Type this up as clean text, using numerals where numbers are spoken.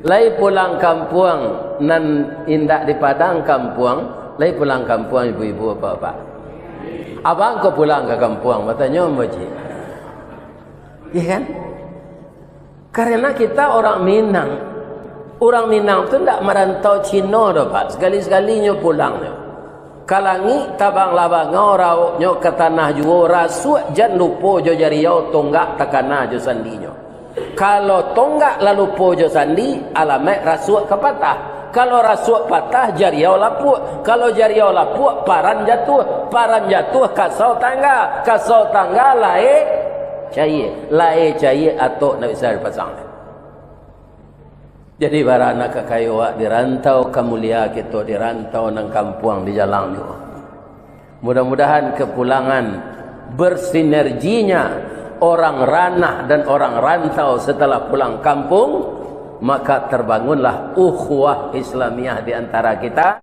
Lai pulang kampung nan indak di padang kampung, lai pulang kampung ibu-ibu bapak. Abang kau pulang ke kampung, matanya moji. Iya kan? Karena kita orang Minang. Orang Minang tu ndak merantau Cina dah pak. Sekali-sekalinya pulang. Kalangi tabang labang orang nyo ke tanah juo rasuk jan lupo jo jariau tonggak takana jo sandinya. Kalau tonggak lalu po jo sandi alamek rasuk kepatah. Kalau rasuk patah jariau lapuk. Kalau jariau lapuk paran jatuh. Paran jatuh kasau tangga lae cair atau nak bisa dipasang. Jadi para anak kekayuak dirantau kemulia kita dirantau nang kampung di jalan juga. Mudah-mudahan kepulangan bersinerginya orang ranah dan orang rantau setelah pulang kampung, maka terbangunlah ukhuwah Islamiyah di antara kita.